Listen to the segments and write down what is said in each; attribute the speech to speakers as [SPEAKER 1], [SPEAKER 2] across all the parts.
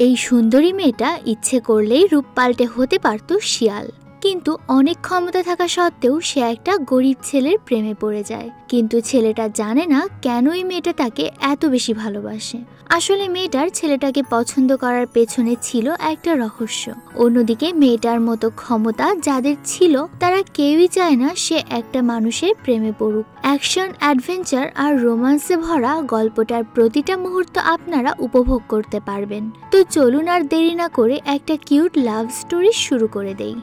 [SPEAKER 1] এই সুন্দরী মেয়েটা ইচ্ছে করলেই রূপ পাল্টে হতে পারত শিয়াল, কিন্তু অনেক ক্ষমতা থাকা সত্ত্বেও সে একটা গরিব ছেলের প্রেমে পড়ে যায়। কিন্তু ছেলেটা জানে না কেন এই মেয়েটা তাকে এত বেশি ভালোবাসে। আসলে মেয়েটার ছেলেটাকে পছন্দ করার পেছনে ছিল একটা রহস্য। অন্যদিকে মেয়েটার মতো ক্ষমতা যাদের ছিল তারা কেউই চায় না সে একটা মানুষের প্রেমে পড়ুক। অ্যাকশন, অ্যাডভেঞ্চার আর রোমান্সে ভরা গল্পটার প্রতিটা মুহূর্ত আপনারা উপভোগ করতে পারবেন। তো চলুন আর দেরি না করে একটা কিউট লাভ স্টোরি শুরু করে দেই।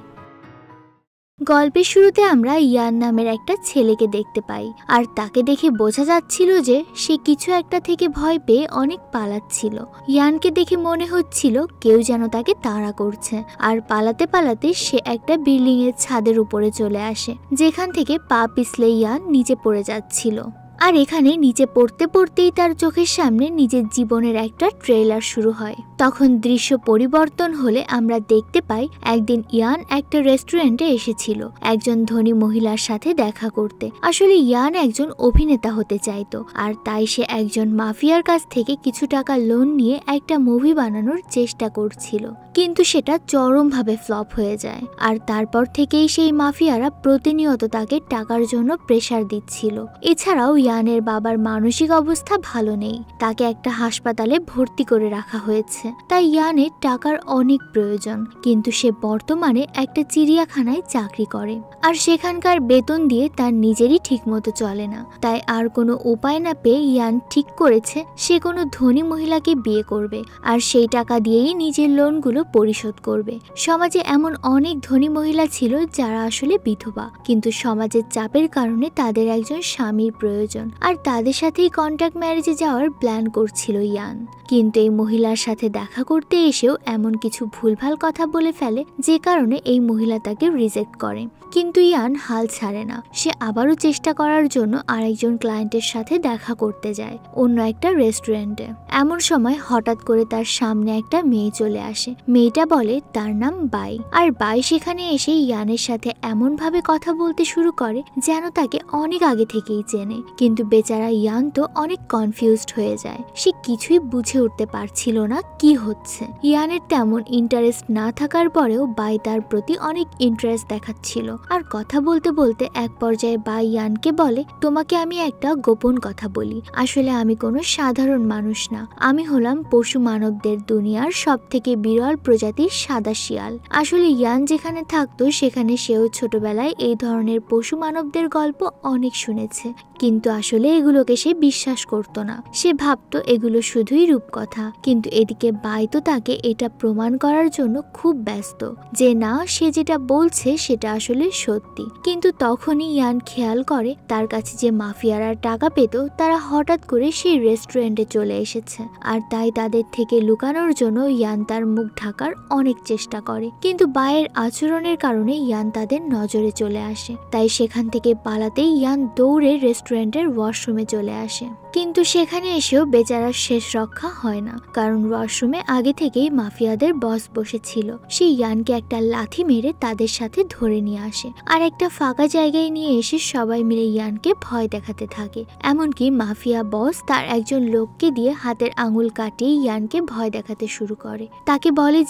[SPEAKER 1] গল্পের শুরুতে আমরা ইয়ান নামের একটা ছেলেকে দেখতে পাই, আর তাকে দেখে বোঝা যাচ্ছিল যে সে কিছু একটা থেকে ভয় পেয়ে অনেক পালাচ্ছিল। ইয়ানকে দেখে মনে হচ্ছিল কেউ যেন তাকে তাড়া করছে, আর পালাতে পালাতে সে একটা বিল্ডিং এর ছাদের উপরে চলে আসে, যেখান থেকে পা পিছলে ইয়ান নিচে পড়ে যাচ্ছিল। আর এখানে নিচে পড়তে পড়তেই তার চোখের সামনে নিজের জীবনের একটা ট্রেলার শুরু হয়। তখন দৃশ্য পরিবর্তন হলে আমরা দেখতে পাই একদিন ইয়ান একটা রেস্টুরেন্টে এসেছিল একজন ধনী মহিলার সাথে দেখা করতে। আসলে ইয়ান একজন অভিনেতা হতে চাইতো, আর তাই সে একজন মাফিয়ার কাছ থেকে কিছু টাকা লোন নিয়ে একটা মুভি বানানোর চেষ্টা করছিল, কিন্তু সেটা চরমভাবে ফ্লপ হয়ে যায়। আর তারপর থেকেই সেই মাফিয়ারা প্রতিনিয়ত তাকে টাকার জন্য প্রেসার দিচ্ছিল। এছাড়াও ইয়ানের বাবার মানসিক অবস্থা ভালো নেই, তাকে একটা হাসপাতালে ভর্তি করে রাখা হয়েছে। তাই ইয়ানের টাকার অনেক প্রয়োজন, কিন্তু সে বর্তমানে একটা চিড়িয়াখানায় চাকরি করে, আর সেখানকার বেতন দিয়ে তার নিজেরই ঠিকমতো চলে না। তাই আর কোনো উপায় না পেয়ে ইয়ান ঠিক করেছে সে কোনো ধনী মহিলাকে বিয়ে করবে, আর সেই টাকা দিয়েই নিজের লোনগুলো পরিশোধ করবে। সমাজে এমন অনেক ধনী মহিলা ছিল যারা আসলে বিধবা, কিন্তু সমাজের চাপের কারণে তাদের একজন স্বামীর প্রয়োজন, আর তাদের সাথেই কন্ট্রাক্ট ম্যারেজে যাওয়ার প্ল্যান করছিল ইয়ান। কিন্তু এই মহিলার সাথে দেখা করতে এসেও এমন কিছু ভুলভাল কথা বলে ফেলে যে কারণে এই মহিলা তাকে রিজেক্ট করে। কিন্তু ইয়ান হাল ছাড়ে না, সে আবারও চেষ্টা করার জন্য আরেকজন ক্লায়েন্টের সাথে দেখা করতে যায় অন্য একটা রেস্টুরেন্টে। এমন সময় হঠাৎ করে তার সামনে একটা মেয়ে চলে আসে। মেয়েটা বলে তার নাম বাই, আর বাই সেখানে এসে ইয়ানের সাথে এমন ভাবে কথা বলতে শুরু করে যেন তাকে অনেক আগে থেকেই চেনে। কিন্তু বেচারা ইয়ান তো অনেক কনফিউজড হয়ে যায়, সে কিছুই বুঝে উঠতে পারছিল না কি হচ্ছে। ইয়ানের তেমন ইন্টারেস্ট না থাকার পরেও বাই তার প্রতি অনেক ইন্টারেস্ট দেখাচ্ছিল, আর কথা বলতে বলতে এক পর্যায়ে বাই ইয়ানকে বলে, তোমাকে আমি একটা গোপন কথা বলি, আসলে আমি কোনো সাধারণ মানুষ না, আমি হলাম পশু মানবদের দুনিয়ার সব থেকে বিরল প্রজাতির সাদা শিয়াল। আসলে ইয়ান যেখানে থাকতো সেখানে সেও ছোটবেলায় এই ধরনের পশু মানবদের গল্প অনেক শুনেছে, কিন্তু আসলে এগুলোকে সে বিশ্বাস করতো না। সে ভাবতো এগুলো শুধুই রূপকথা। কিন্তু এদিকে বাই তো তাকে এটা প্রমাণ করার জন্য খুব ব্যস্ত যে না, সে যেটা বলছে সেটা আসলে সত্যি। কিন্তু তখনই ইয়ান খেয়াল করে তার কাছে যে মাফিয়ারা টাকা পেত তারা হঠাৎ করে সেই রেস্টুরেন্টে চলে এসেছে, আর তাই তাদের থেকে লুকানোর জন্য ইয়ান তার মুখ ঢাকার অনেক চেষ্টা করে। কিন্তু বাইয়ের আচরণের কারণে ইয়ান তাদের নজরে চলে আসে, তাই সেখান থেকে পালাতেই ইয়ান দৌড়ে রেস্টুরেন্টের ওয়াশরুমে চলে আসে। কিন্তু সেখানে এসেও বেচারার শেষ রক্ষা হয় না, কারণ ওয়াশরুমে আগে থেকেই মাফিয়াদের বস বসেছিল। সে ইয়ানকে একটা লাথি মেরে তাদের সাথে ধরে নিয়ে আসে, আর একটা ফাঁকা জায়গায় নিয়ে এসে সবাই মিলে ইয়ানকে ভয় দেখাতে থাকে। এমনকি মাফিয়া বস তার একজন লোককে দিয়ে হাতের আঙুল কাটিয়ে ইয়ানকে ভয় দেখাতে শুরু করে। তাকে বলে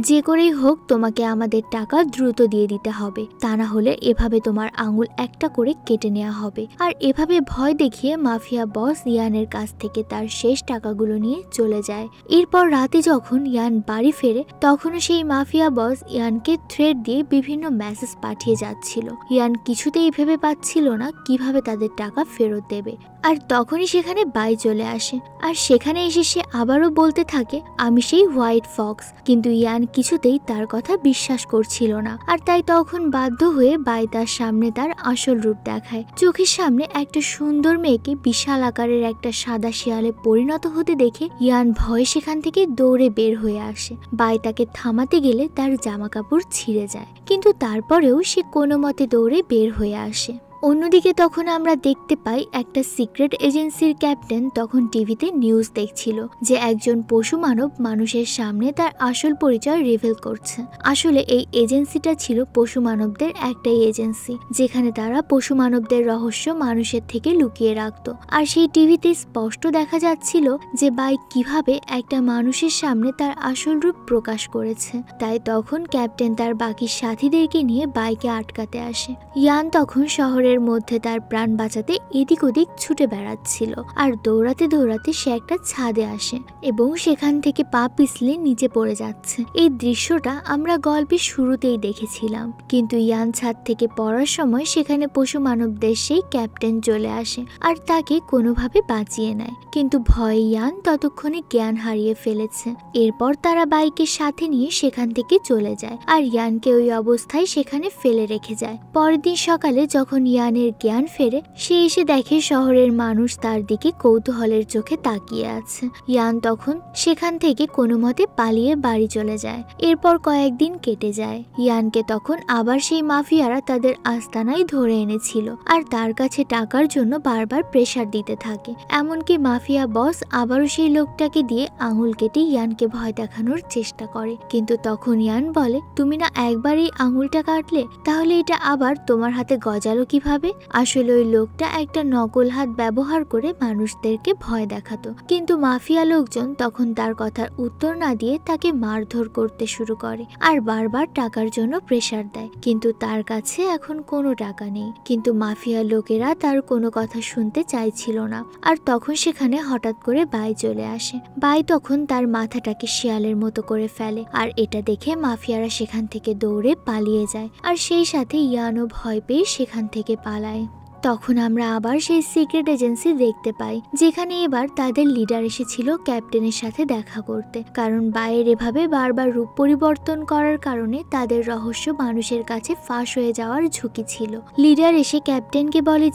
[SPEAKER 1] যে করেই হোক তোমাকে আমাদের টাকা দ্রুত দিয়ে দিতে হবে, তা না হলে এভাবে তোমার আঙুল একটা করে কেটে নেওয়া হবে। আর এভাবে ভয় দেখিয়ে মাফিয়া বস ইয়ানের কাছ থেকে তার শেষ টাকাগুলো নিয়ে চলে যায়। এরপর রাতে যখন ইয়ান বাড়ি ফেরে তখনও সেই মাফিয়া বস ইয়ানকে থ্রেট দিয়ে বিভিন্ন মেসেজ পাঠিয়ে যাচ্ছিল। ইয়ান কিছুতেই ভেবে পাচ্ছিল না কিভাবে তাদের টাকা ফেরত দেবে। আর তখনই সেখানে বাই চলে আসে, আর সেখানে এসে সে আবারও বলতে থাকে আমি সেই হোয়াইট ফক্স। কিন্তু ইয়ান কিছুতেই তার কথা বিশ্বাস করছিল না, আর তাই তখন বাধ্য হয়ে বাই তার সামনে তার আসল রূপ দেখায়। চোখের সামনে একটা সুন্দর মেয়েকে বিশাল আকারের একটা সাদা শিয়ালে পরিণত হতে দেখে ইয়ান ভয়ে সেখান থেকে দৌড়ে বের হয়ে আসে। বাই তাকে থামাতে গেলে তার জামা কাপড় ছিঁড়ে যায়, কিন্তু তারপরেও সে কোনো মতে দৌড়ে বের হয়ে আসে। অন্যদিকে তখন আমরা দেখতে পাই একটা সিক্রেট এজেন্সির ক্যাপ্টেন তখন টিভিতে নিউজ দেখছিল যে একজন পশু মানব মানুষের সামনে তার আসল পরিচয় রিভিল করছে। আসলে এই এজেন্সিটা ছিল পশু মানবদের একটাই এজেন্সি, যেখানে তারা পশু মানবদের রহস্য মানুষের থেকে লুকিয়ে রাখত। আর সেই টিভিতে স্পষ্ট দেখা যাচ্ছিল যে বাইক কিভাবে একটা মানুষের সামনে তার আসল রূপ প্রকাশ করেছে। তাই তখন ক্যাপ্টেন তার বাকি সাথীদেরকে নিয়ে বাইকে আটকাতে আসে। ইয়ান তখন শহরের মধ্যে তার প্রাণ বাঁচাতে এদিক ওদিক ছুটে বেড়াচ্ছিল, আর দৌড়াতে দৌড়াতে সে একটা ছাদে আসে এবং সেখান থেকে পা পিছলে নিচে পড়ে যাচ্ছে। এই দৃশ্যটা আমরা গল্পের শুরুতেই দেখেছিলাম, কিন্তু ইয়ান ছাদ থেকে পড়ার সময় সেখানে পশু মানবদের সেই ক্যাপ্টেন চলে আসে আর তাকে কোনোভাবে বাঁচিয়ে নেয়। কিন্তু ভয়ে ইয়ান ততক্ষণে জ্ঞান হারিয়ে ফেলেছে। এরপর তারা বাইকের সাথে নিয়ে সেখান থেকে চলে যায় আর ইয়ানকে ওই অবস্থায় সেখানে ফেলে রেখে যায়। পরের দিন সকালে যখন ইয়ানের জ্ঞান ফেরে, সে এসে দেখে শহরের মানুষ তার দিকে কৌতূহলের চোখে তাকিয়ে আছে। ইয়ান তখন সেখান থেকে কোনো মতে পালিয়ে বাড়ি চলে যায়। এরপর কয়েকদিন কেটে যায়। ইয়ানকে তখন আবার সেই মাফিয়ারা তাদের আস্তানায় ধরে এনেছিল আর তার কাছে টাকার জন্য বারবার প্রেসার দিতে থাকে। এমনকি মাফিয়া বস আবারও সেই লোকটাকে দিয়ে আঙুল কেটে ইয়ানকে ভয় দেখানোর চেষ্টা করে। কিন্তু তখন ইয়ান বলে, তুমি না একবার এই আঙুলটা কাটলে, তাহলে এটা আবার তোমার হাতে গজালো কিভাবে? আসলে ওই লোকটা একটা নকল হাত ব্যবহার করে মানুষদেরকে ভয় দেখাতো। কিন্তু মাফিয়া লোকজন তখন তার কথার উত্তর না দিয়ে তাকে মারধর করতে শুরু করে আর বারবার টাকার জন্য প্রেসার দেয়। কিন্তু তার কাছে এখন কোনো টাকা নেই। কিন্তু মাফিয়া লোকেরা তার কোনো কথা শুনতে চাইছিল না। আর তখন সেখানে হঠাৎ করে বাই চলে আসে। বাই তখন তার মাথাটাকে শিয়ালের মতো করে ফেলে আর এটা দেখে মাফিয়ারা সেখান থেকে দৌড়ে পালিয়ে যায়। আর সেই সাথে ইয়ানও ভয় পেয়ে সেখান থেকে পালায়। তখন আমরা আবার সেই সিক্রেট এজেন্সি দেখতে পাই, যেখানে এবার তাদের লিডার এসেছিল ক্যাপ্টেনের সাথে দেখা করতে। কারণ বাইরের এভাবে বারবার রূপ পরিবর্তন করার কারণে তাদের রহস্য মানুষের কাছে ফাঁস হয়ে যাওয়ার ঝুঁকি ছিল। লিডার এসে ক্যাপ্টেনকে বলে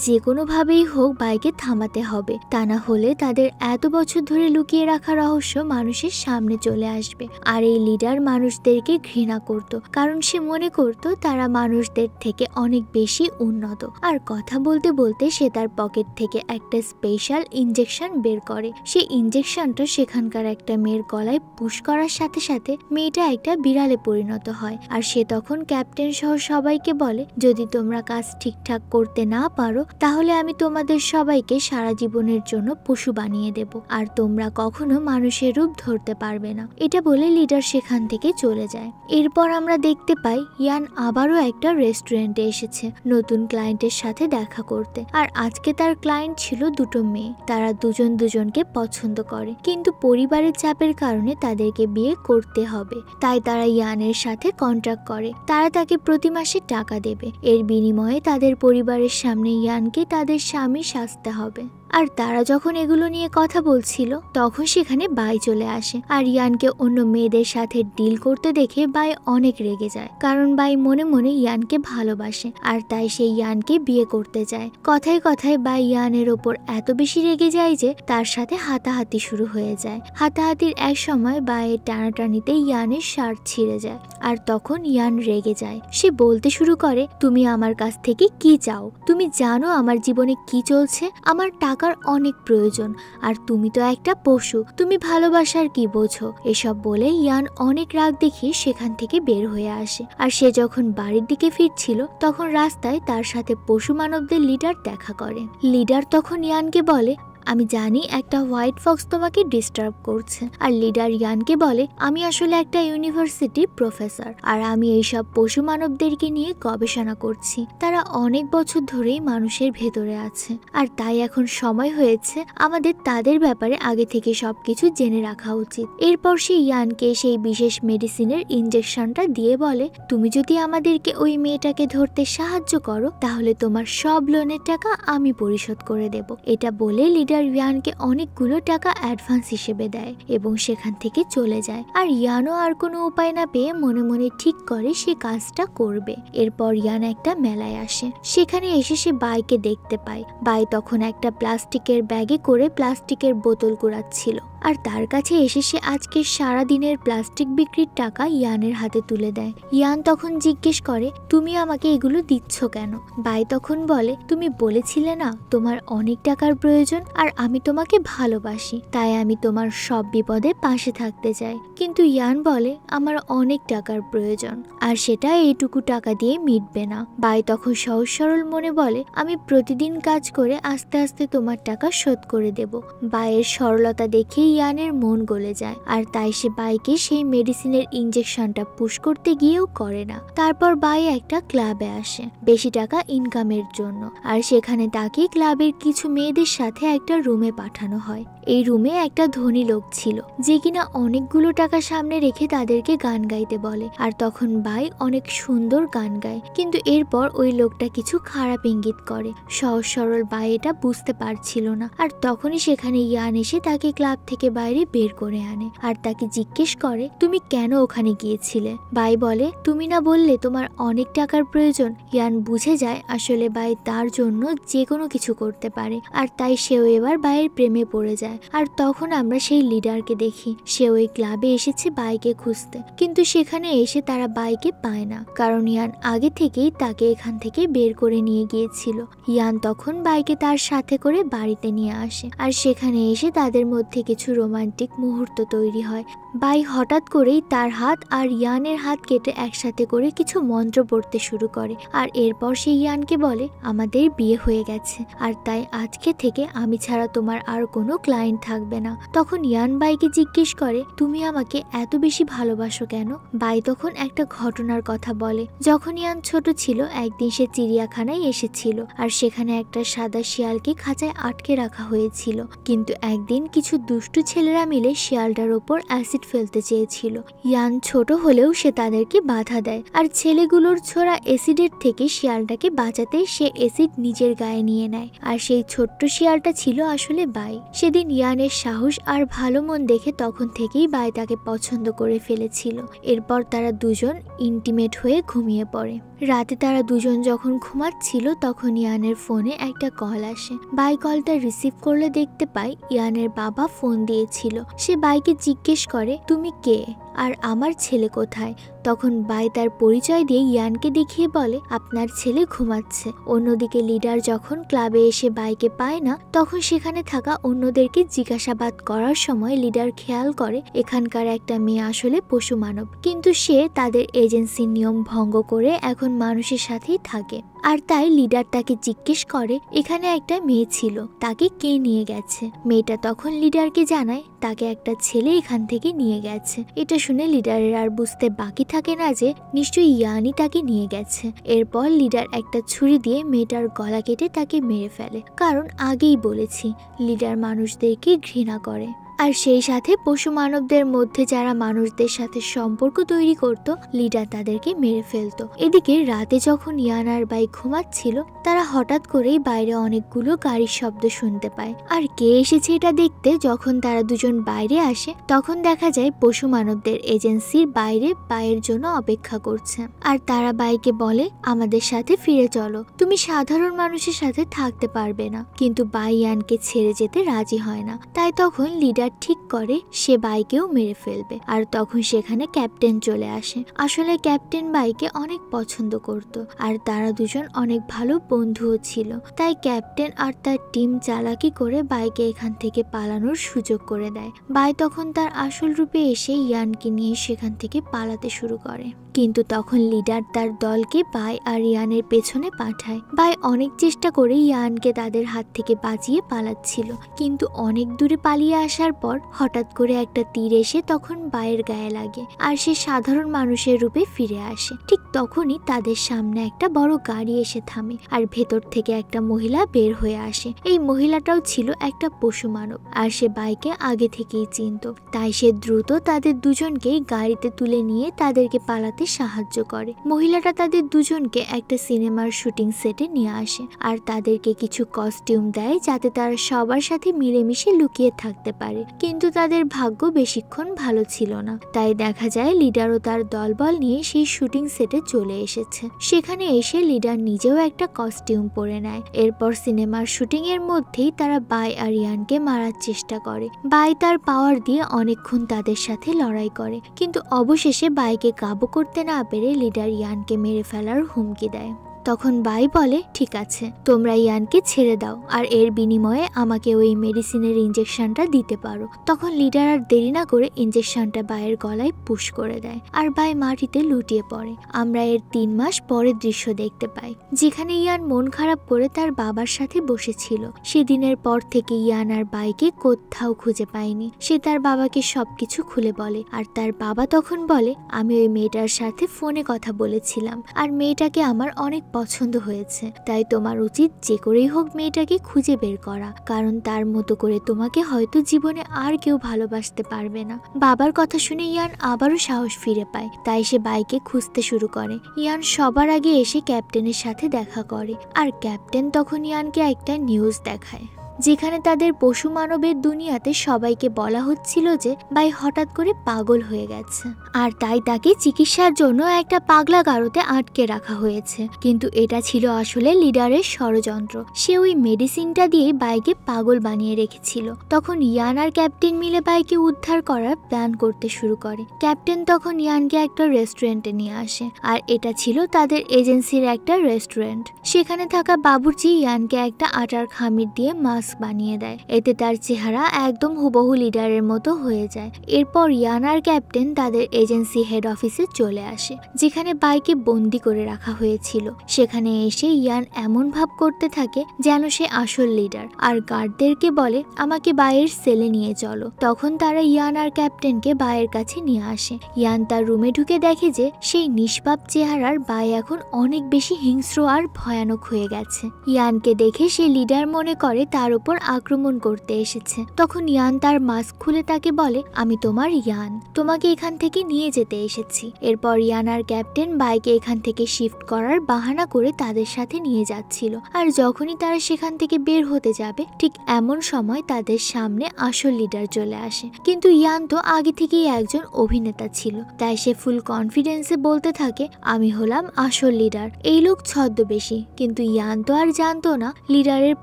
[SPEAKER 1] যে কোনোভাবেই হোক বাইকে থামাতে হবে, তা না হলে তাদের এত বছর ধরে লুকিয়ে রাখা রহস্য মানুষের সামনে চলে আসবে। আর এই লিডার মানুষদেরকে ঘৃণা করত, কারণ সে মনে করত তারা মানুষদের থেকে অনেক বেশি উন্নত। আর কথা বলতে বলতে সে তার পকেট থেকে একটা স্পেশাল ইনজেকশন বের করে। সেই ইনজেকশনটা সেখানকার একটা মেয়ের গলায় পুশ করার সাথে সাথে মেয়েটা একটা বিড়ালে পরিণত হয়। আর সে তখন ক্যাপ্টেন সহ সবাইকে বলে, যদি তোমরা কাজ ঠিকঠাক করতে না পারো তাহলে আমি তোমাদের সবাইকে সারা জীবনের জন্য পশু বানিয়ে দেব, আর তোমরা কখনো মানুষের রূপ ধরতে পারবে না। এটা বলে লিডার সেখান থেকে চলে যায়। এরপর আমরা দেখতে পাই ইয়ান আবারও একটা রেস্টুরেন্টে এসেছে নতুন ক্লায়েন্টের সাথে দেখা করতে। আর আজকে তার ক্লায়েন্ট ছিল দুটো মেয়ে। তারা দুজন দুজনকে পছন্দ করে, কিন্তু পরিবারের চাপের কারণে তাদেরকে বিয়ে করতে হবে। তাই তারা ইয়ানের সাথে কন্ট্রাক্ট করে তারা তাকে প্রতি মাসে টাকা দেবে। এর বিনিময়ে তাদের পরিবারের সামনে ইয়ানকে তাদের স্বামী সাজতে হবে। আর তারা যখন এগুলো নিয়ে কথা বলছিল তখন সেখানে বাই চলে আসে আর ইয়ানকে অন্য মেয়েদের সাথে ডিল করতে দেখে বাই অনেক রেগে যায়, কারণ বাই মনে মনে ইয়ানকে ভালোবাসে আর তাই সে ইয়ানকে বিয়ে করতে চায়। কথায় কথায় বাই ইয়ানের ওপর এত বেশি রেগে যায় যে তার সাথে হাতাহাতি শুরু হয়ে যায়। হাতাহাতির এক সময় বাইয়ের টানাটানিতে ইয়ানের শার্ট ছিঁড়ে যায় আর তখন ইয়ান রেগে যায়। সে বলতে শুরু করে, তুমি আমার কাছ থেকে কি চাও? তুমি জানো আমার জীবনে কি চলছে? আমার টাকার অনেক প্রয়োজন, আর তুমি তো একটা পশু, তুমি ভালোবাসার কি বোঝো? এসব বলে ইয়ান অনেক রাগ দেখিয়ে সেখান থেকে বের হয়ে আসে। আর সে যখন বাড়ির দিকে ফিরছিল তখন রাস্তায় তার সাথে পশু মানবদের লিডার দেখা করে। লিডার তখন ইয়ানকে বলে, আমি জানি একটা হোয়াইট ফক্স তোমাকে ডিস্টার্ব করছে। আর লিডার ইয়ানকে বলে, আমি আসলে একটা ইউনিভার্সিটির প্রফেসর আর আমি এইসব পশু মানবদেরকে নিয়ে গবেষণা করছি। তারা অনেক বছর ধরেই মানুষের ভেতরে আছে, আর তাই এখন সময় হয়েছে আমাদের তাদের ব্যাপারে আগে থেকে সবকিছু জেনে রাখা উচিত। এরপর সে ইয়ানকে সেই বিশেষ মেডিসিনের ইনজেকশনটা দিয়ে বলে, তুমি যদি আমাদেরকে ওই মেয়েটাকে ধরতে সাহায্য করো তাহলে তোমার সব লোনের টাকা আমি পরিশোধ করে দেব। এটা বলে লিডার লিডার ইয়ানকে অনেকগুলো টাকা অ্যাডভান্স হিসেবে দেয় এবং সেখান থেকে চলে যায়। আর ইয়ানও আর কোনো উপায় না পেয়ে মনে মনে ঠিক করে সে কাজটা করবে। এরপর ইয়ান একটা মেলায় আসে। সেখানে এসে সে বাইকে দেখতে পায়। বাই তখন একটা প্লাস্টিকের ব্যাগে করে প্লাস্টিকের বোতল কুড়াচ্ছিল। আর তার কাছে এসে সে আজকে সারাদিনের প্লাস্টিক বিক্রির টাকা ইয়ানের হাতে তুলে দেয়। ইয়ান তখন জিজ্ঞেস করে, তুমি আমাকে এগুলো দিচ্ছ কেন? বাই তখন বলে, তুমি বলেছিলে না তোমার অনেক টাকার প্রয়োজন, আর আমি তোমাকে ভালোবাসি, তাই আমি তোমার সব বিপদে পাশে থাকতে চাই। কিন্তু ইয়ান বলে, আমার অনেক টাকার প্রয়োজন, আর সেটা এইটুকু টাকা দিয়ে মিটবে না। বাই তখন সহজ সরল মনে বলে, আমি প্রতিদিন কাজ করে আস্তে আস্তে তোমার টাকা শোধ করে দেব। বাইয়ের সরলতা দেখে ইয়ানের মন গলে যায়, আর তাই সে বাইকে সেই মেডিসিনের ইনজেকশনটা পুশ করতে গিয়েও করে না। তারপর বাই একটা ক্লাবে আসে বেশি টাকা ইনকামের জন্য, আর সেখানে তাকে ক্লাবের কিছু মেয়েদের সাথে একটা রুমে পাঠানো হয়। এই রুমে একটা ধনী লোক ছিল যে কিনা অনেকগুলো টাকা সামনে রেখে তাদেরকে গান গাইতে বলে। আর তখন বাই অনেক সুন্দর গান গায়, কিন্তু এরপর ওই লোকটা কিছু খারাপ ইঙ্গিত করে। সহজ সরল বাই এটা বুঝতে পারছিল না। আর তখনই সেখানে ইয়ান এসে তাকে ক্লাব থেকে বাইরে বের করে আনে, আর তাকে জিজ্ঞেস করে, তুমি কেন ওখানে গিয়েছিলে? বাই বলে, তুমি না বললে তোমার অনেক টাকার প্রয়োজন? ইয়ান বুঝে যায় আসলে বাই তার জন্য যে কোনো কিছু করতে পারে, আর তাই সেও এবার বাইয়ের প্রেমে পড়ে যায়। আর তখন আমরা সেই লিডারকে দেখি, সে ওই ক্লাবে এসেছে বাইকে খুঁজতে, কিন্তু সেখানে এসে তারা বাইকে পায় না, কারণ ইয়ান আগে থেকেই তাকে এখান থেকে বের করে নিয়ে গিয়েছিল। ইয়ান তখন বাইকে তার সাথে করে বাড়িতে নিয়ে আসে, আর সেখানে এসে তাদের মধ্যে কিছু রোমান্টিক মুহূর্ত তৈরি হয়। বাই হঠাৎ করেই তার হাত আর ইয়ানের হাত কেটে একসাথে করে কিছু মন্ত্র পড়তে শুরু করে, আর এরপর সে ইয়ানকে বলে, আমাদের বিয়ে হয়ে গেছে, আর তাই আজকে থেকে আমি ছাড়া তোমার আর কোনো ক্লায়েন্ট থাকবে না। তখন ইয়ান বাইকে জিজ্ঞেস করে, তুমি আমাকে এত বেশি ভালোবাসো কেন? বাই তখন একটা ঘটনার কথা বলে। যখন ইয়ান ছোট ছিল, একদিন সে চিড়িয়াখানায় এসেছিল, আর সেখানে একটা সাদা শিয়ালকে খাঁচায় আটকে রাখা হয়েছিল। কিন্তু একদিন কিছু দুষ্টু ছেলেরা মিলে শিয়ালটার ওপর অ্যাসিড ফেলতে চেয়েছিল। ইয়ান ছোট হলেও সে তাদেরকে বাধা দেয়, আর ছেলেগুলোর ছোড়া অ্যাসিডের থেকে শিয়ালটাকে বাঁচাতে সে অ্যাসিড নিজের গায়ে নিয়ে নেয়। আর সেই ছোট্ট শিয়ালটা ছিল আসলে বাই। সেদিন ইয়ানের সাহস আর ভালো মন দেখে তখন থেকেই বাই তাকে পছন্দ করে ফেলেছিল। এরপর তারা দুজন ইন্টিমেট হয়ে ঘুমিয়ে পড়ে। রাতে তারা দুজন যখন ঘুমাচ্ছিল তখন ইয়ানের ফোনে একটা কল আসে। বাই কলটা রিসিভ করলে দেখতে পায় ইয়ানের বাবা ফোন দিয়েছিল। সে বাইকে জিজ্ঞেস করে, তুমি কে আর আমার ছেলে কোথায়? তখন বাই তার পরিচয় দিয়ে ইয়ানকে দেখিয়ে বলে, আপনার ছেলে ঘুমাচ্ছে। অন্যদিকে লিডার যখন ক্লাবে এসে বাইকে পায় না, তখন সেখানে থাকা অন্যদেরকে জিজ্ঞাসাবাদ করার সময় লিডার খেয়াল করে এখানকার একটা মেয়ে আসলে পশু মানব, কিন্তু সে তাদের এজেন্সির নিয়ম ভঙ্গ করে এখন মানুষের সাথেই থাকে। আর তাই লিডার তাকে জিজ্ঞেস করে এখানে একটা মেয়ে ছিল, তাকে কে নিয়ে গেছে? মেয়েটা তখন লিডারকে জানায় তাকে একটা ছেলে এখান থেকে নিয়ে গেছে। এটা শুনে লিডারের আর বুঝতে বাকি থাকে না যে নিশ্চয়ই ইয়ানই তাকে নিয়ে গেছে। এরপর লিডার একটা ছুরি দিয়ে মেয়েটার গলা কেটে তাকে মেরে ফেলে, কারণ আগেই বলেছি লিডার মানুষদেরকে ঘৃণা করে। আর সেই সাথে পশু মানবদের মধ্যে যারা মানুষদের সাথে সম্পর্ক তৈরি করত, লিডার তাদেরকে মেরে ফেলতো। এদিকে রাতে যখন ইয়ান আর বাই ঘুমাচ্ছিল, তারা হঠাৎ করেই বাইরে অনেকগুলো গাড়ির শব্দ শুনতে পায়। আর কে এসেছে এটা দেখতে যখন তারা দুজন বাইরে আসে, তখন দেখা যায় পশু মানবদের এজেন্সির বাইরে বাইয়ের জন্য অপেক্ষা করছে। আর তারা বাইকে বলে, আমাদের সাথে ফিরে চলো, তুমি সাধারণ মানুষের সাথে থাকতে পারবে না। কিন্তু বাই ইয়ানকে ছেড়ে যেতে রাজি হয় না। তাই তখন লিডার ঠিক করে সে বাইকেও মেরে ফেলবে। আর তখন সেখানে ক্যাপ্টেন চলে আসে। আসলে ক্যাপ্টেন বাইকে অনেক পছন্দ করত, আর তারা দুজন অনেক ভালো বন্ধুও ছিল। তাই ক্যাপ্টেন আর তার টিম চালাকি করে বাইকে এখান থেকে পালানোর সুযোগ করে দেয়। বাই তখন তার আসল রূপে এসে ইয়ানকে নিয়ে সেখান থেকে পালাতে শুরু করে, কিন্তু তখন লিডার তার দলকে বাই আর ইয়ানের পেছনে পাঠায়। বাই অনেক চেষ্টা করে ইয়ানকে তাদের হাত থেকে বাঁচিয়ে পালাচ্ছিল, কিন্তু অনেক দূরে পালিয়ে আসার পর হঠাৎ করে একটা তীর এসে তখন বায়ের গায়ে লাগে আর সে সাধারণ মানুষের রূপে ফিরে আসে। ঠিক তখনই তাদের সামনে একটা বড় গাড়ি এসে থামে আর ভেতর থেকে একটা মহিলা বের হয়ে আসে। এই মহিলাটাও ছিল একটা পশু মানব আর সে বাইকে আগে থেকেই চিনত, তাই সে দ্রুত তাদের দুজনকেই গাড়িতে তুলে নিয়ে তাদেরকে পালাতে সাহায্য করে। মহিলাটা তাদের দুজনকে একটা সিনেমার শুটিং সেটে নিয়ে আসে আর তাদেরকে কিছু কস্টিউম দেয় যাতে তারা সবার সাথে মিলেমিশে লুকিয়ে থাকতে পারে। কিন্তু তাদের ভাগ্য বেশিক্ষণ ভালো ছিল না, তাই দেখা যায় লিডারও তার দলবল নিয়ে সেই শুটিং সেটে চলে এসেছে। সেখানে এসে লিডার নিজেও একটা কস্টিউম পরে নেয়। এরপর সিনেমার শুটিং এর মধ্যেই তারা বাই আর ইয়ানকে মারার চেষ্টা করে। বাই তার পাওয়ার দিয়ে অনেকক্ষণ তাদের সাথে লড়াই করে, কিন্তু অবশেষে বাইকে কাবু করতে না পেরে লিডার ইয়ানকে মেরে ফেলার হুমকি দেয়। তখন বাই বলে, ঠিক আছে, তোমরা ইয়ানকে ছেড়ে দাও আর এর বিনিময়ে আমাকে ওই মেডিসিনের ইঞ্জেকশনটা দিতে পারো। তখন লিডার আর দেরি না করে ইঞ্জেকশনটা বাইয়ের গলায় পুশ করে দেয় আর বাই মাটিতে লুটিয়ে পড়ে। আমরা এর 3 মাস পরের দৃশ্য দেখতে পাই, যেখানে ইয়ান মন খারাপ করে তার বাবার সাথে বসেছিল। সেদিনের পর থেকে ইয়ান আর বাইকে কোথাও খুঁজে পায়নি। সে তার বাবাকে সবকিছু খুলে বলে আর তার বাবা তখন বলে, আমি ওই মেয়েটার সাথে ফোনে কথা বলেছিলাম আর মেয়েটাকে আমার অনেক পছন্দ হয়েছে, তাই তোমার উচিত যে করেই হোক মেয়েটাকে খুঁজে বের করা, কারণ তার মতো করে তোমাকে হয়তো জীবনে আর কেউ ভালোবাসতে পারবে না। বাবার কথা শুনে ইয়ান আবারও সাহস ফিরে পায়, তাই সে বাইকে খুঁজতে শুরু করে। ইয়ান সবার আগে এসে ক্যাপ্টেনের সাথে দেখা করে আর ক্যাপ্টেন তখন ইয়ানকে একটা নিউজ দেখায়, যেখানে তাদের পশু মানবের দুনিয়াতে সবাইকে বলা হচ্ছিল যে বাই হঠাৎ করে পাগল হয়ে গেছে আর তাই তাকে চিকিৎসার জন্য একটা পাগলা গারোতে আটকে রাখা হয়েছে। কিন্তু এটা ছিল আসলে লিডারের ষড়যন্ত্র। সে ওই মেডিসিনটা দিয়ে বাইকে পাগল বানিয়ে রেখেছিল। তখন ইয়ান আর ক্যাপ্টেন মিলে বাইকে উদ্ধার করার প্ল্যান করতে শুরু করে। ক্যাপ্টেন তখন ইয়ানকে একটা রেস্টুরেন্টে নিয়ে আসে আর এটা ছিল তাদের এজেন্সির একটা রেস্টুরেন্ট। সেখানে থাকা বাবুর্চি ইয়ানকে একটা আটার খামির দিয়ে মাস্ক বানিয়ে দেয়, এতে তার চেহারা একদম হুবহু লিডারের মতো হয়ে যায়। এরপর ইয়ান আর ক্যাপ্টেন তাদের এজেন্সি হেড অফিসে চলে আসে, যেখানে বাইকে বন্দি করে রাখা হয়েছিল। সেখানে এসে ইয়ান এমন ভাব করতে থাকে যেন সে আসল লিডার আর গার্ডদেরকে বলে, আমাকে বাইয়ের সেলে নিয়ে চলো। তখন তারা ইয়ান আর ক্যাপ্টেনকে বাইয়ের কাছে নিয়ে আসে। ইয়ান তার রুমে ঢুকে দেখে যে সেই নিষ্পাপ চেহারার বাই এখন অনেক বেশি হিংস্র আর ভয়ানক হয়ে গেছে। ইয়ানকে দেখে সে লিডার মনে করে তার উপর আক্রমণ করতে এসেছে। তখন ইয়ান তার মাস্ক খুলে তাকে বলে, আমি তোমার ইয়ান, তোমাকে এখান থেকে নিয়ে যেতে এসেছি। এরপর ইয়ান আর ক্যাপ্টেন বাইকে এখান থেকে শিফট করার বাহানা করে তাদের সাথে নিয়ে যাচ্ছিল। আর যখনই তারা সেখান থেকে বের হতে যাবে, ঠিক এমন সময় তাদের সামনে আসল লিডার চলে আসে। কিন্তু ইয়ান তো আগে থেকেই একজন অভিনেতা ছিল, তাই সে ফুল কনফিডেন্সে বলতে থাকে, আমি হলাম আসল লিডার। এই লোক ছদ্মবেশী, কিন্তু ইয়ান তো আর জানতো না লিডারের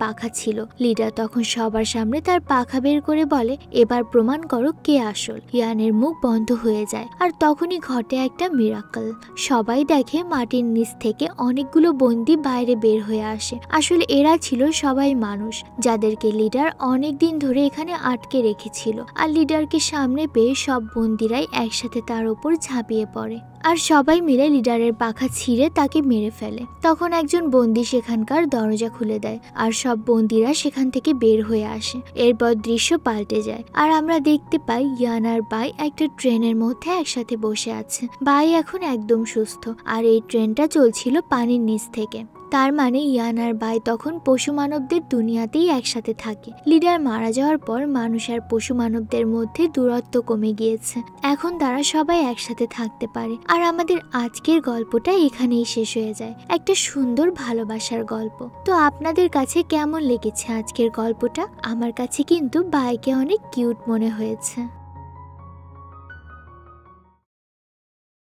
[SPEAKER 1] পাখা ছিল। লিডার তখন সবার সামনে তার পাখা বের করে বলে, এবার প্রমাণ করো কে আসল। ইয়ানের মুখ বন্ধ হয়ে যায় আর তখনই ঘটে একটা মিরাকল। সবাই দেখে মাটির নিচ থেকে অনেকগুলো বন্দি বাইরে বের হয়ে আসে। আসলে এরা ছিল সবাই মানুষ, যাদেরকে লিডার অনেক দিন ধরে এখানে আটকে রেখেছিল। আর লিডারকে সামনে পেয়ে সব বন্দিরাই একসাথে তার উপর ঝাঁপিয়ে পড়ে আর সবাই মিলে লিডারের পাখা ছিঁড়ে তাকে মেরে ফেলে। তখন একজন বন্দি সেখানকার দরজা খুলে দেয় আর সব বন্দিরা সেখান থেকে বের হয়ে আসে। এরপর দৃশ্য পাল্টে যায় আর আমরা দেখতে পাই ইয়ান আর বাই একটা ট্রেনের মধ্যে একসাথে বসে আছে। বাই এখন একদম সুস্থ আর এই ট্রেনটা চলছিল পানির নিচ থেকে। তার মানে ইয়ান আর বাই তখন পশু মানবদের দুনিয়াতেই একসাথে থাকে। লিডার মারা যাওয়ার পর মানুষ আর পশু মানবদের মধ্যে দূরত্ব কমে গিয়েছে। এখন তারা সবাই একসাথে থাকতে পারে। আর আমাদের আজকের গল্পটা এখানেই শেষ হয়ে যায়। একটা সুন্দর ভালোবাসার গল্প। তো আপনাদের কাছে কেমন লেগেছে আজকের গল্পটা? আমার কাছে কিন্তু বাইকে অনেক কিউট মনে হয়েছে।